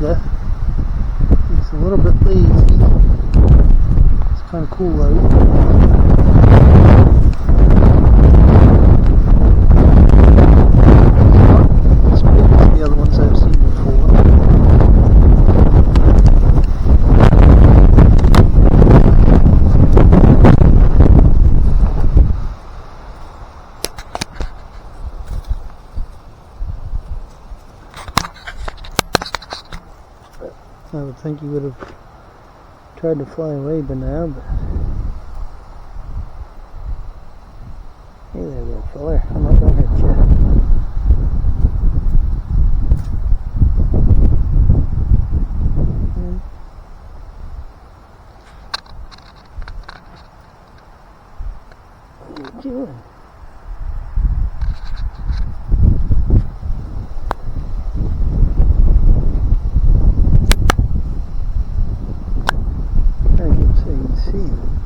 Cicada. He's a little bit lazy. It's kind of cool out. It's not as big as the other ones I've seen before. I would think he would have tried to fly away by now, but hey there, little feller, I'm not gonna hurt you. What are you doing? So you can see them.